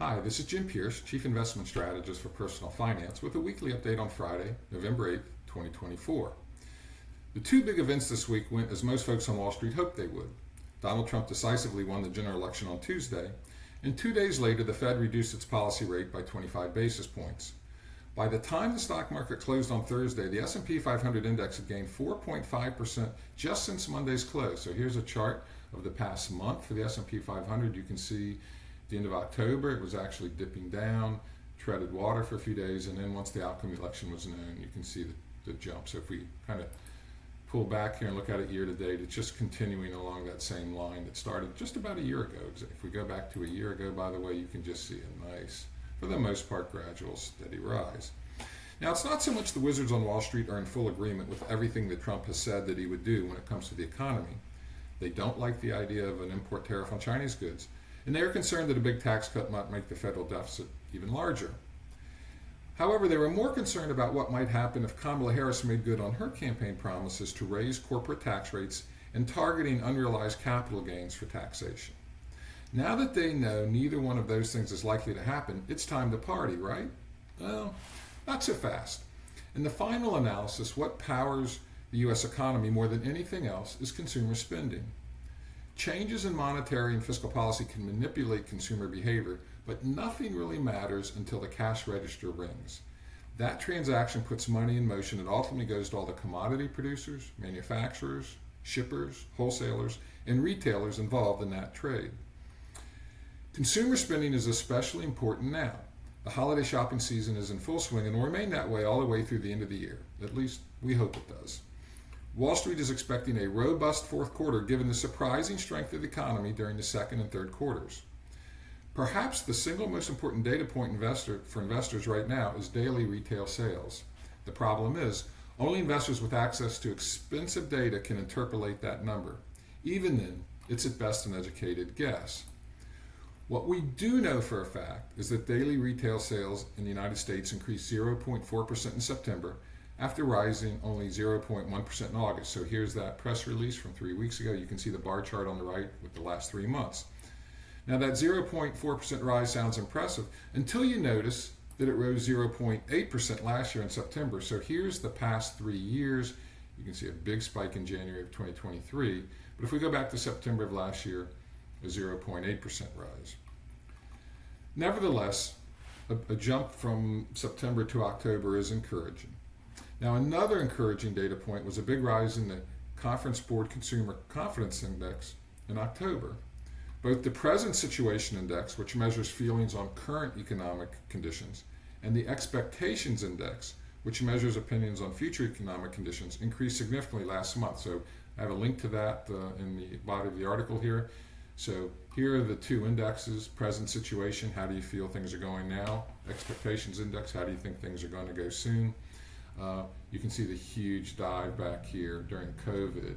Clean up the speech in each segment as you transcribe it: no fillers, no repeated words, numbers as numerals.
Hi, this is Jim Pearce, Chief Investment Strategist for Personal Finance, with a weekly update on Friday, November 8th, 2024. The two big events this week went as most folks on Wall Street hoped they would. Donald Trump decisively won the general election on Tuesday, and 2 days later the Fed reduced its policy rate by 25 basis points. By the time the stock market closed on Thursday, the S&P 500 index had gained 4.5% just since Monday's close. So here's a chart of the past month for the S&P 500. You can see at the end of October it was actually dipping down, treaded water for a few days, and then once the outcome of the election was known, you can see the jump. So if we kind of pull back here and look at it year to date, it's just continuing along that same line that started just about a year ago. If we go back to a year ago, by the way, you can just see a nice, for the most part, gradual, steady rise. Now, it's not so much the wizards on Wall Street are in full agreement with everything that Trump has said that he would do when it comes to the economy. They don't like the idea of an import tariff on Chinese goods, and they are concerned that a big tax cut might make the federal deficit even larger. However, they were more concerned about what might happen if Kamala Harris made good on her campaign promises to raise corporate tax rates and targeting unrealized capital gains for taxation. Now that they know neither one of those things is likely to happen, it's time to party, right? Well, not so fast. In the final analysis, what powers the U.S. economy more than anything else is consumer spending. Changes in monetary and fiscal policy can manipulate consumer behavior, but nothing really matters until the cash register rings. That transaction puts money in motion and ultimately goes to all the commodity producers, manufacturers, shippers, wholesalers, and retailers involved in that trade. Consumer spending is especially important now. The holiday shopping season is in full swing and will remain that way all the way through the end of the year. At least we hope it does. Wall Street is expecting a robust fourth quarter given the surprising strength of the economy during the second and third quarters. Perhaps the single most important data point for investors right now is daily retail sales. The problem is, only investors with access to expensive data can interpolate that number. Even then, it's at best an educated guess. What we do know for a fact is that daily retail sales in the United States increased 0.4% in September after rising only 0.1% in August. So here's that press release from 3 weeks ago. You can see the bar chart on the right with the last 3 months. Now that 0.4% rise sounds impressive until you notice that it rose 0.8% last year in September. So here's the past 3 years. You can see a big spike in January of 2023. But if we go back to September of last year, a 0.8% rise. Nevertheless, a jump from September to October is encouraging. Now, another encouraging data point was a big rise in the Conference Board Consumer Confidence Index in October. Both the Present Situation Index, which measures feelings on current economic conditions, and the Expectations Index, which measures opinions on future economic conditions, increased significantly last month. So I have a link to that in the body of the article here. So here are the two indexes: present situation, how do you feel things are going now? Expectations index, how do you think things are going to go soon? You can see the huge dive back here during COVID.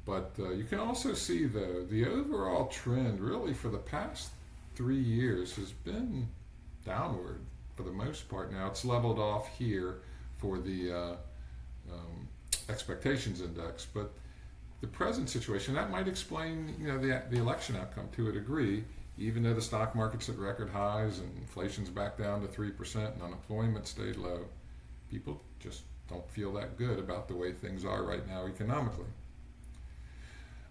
But you can also see, though, the overall trend really for the past 3 years has been downward for the most part. Now it's leveled off here for the expectations index, but the present situation, that might explain, the election outcome to a degree, even though the stock market's at record highs and inflation's back down to 3% and unemployment stayed low. People just don't feel that good about the way things are right now economically.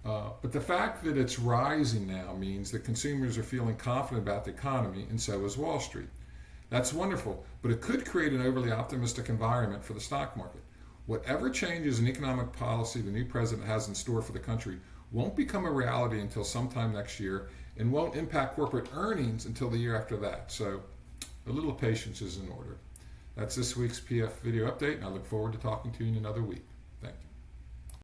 But the fact that it's rising now means that consumers are feeling confident about the economy, and so is Wall Street. That's wonderful, but it could create an overly optimistic environment for the stock market. Whatever changes in economic policy the new president has in store for the country won't become a reality until sometime next year and won't impact corporate earnings until the year after that. So a little patience is in order. That's this week's PF video update, and I look forward to talking to you in another week.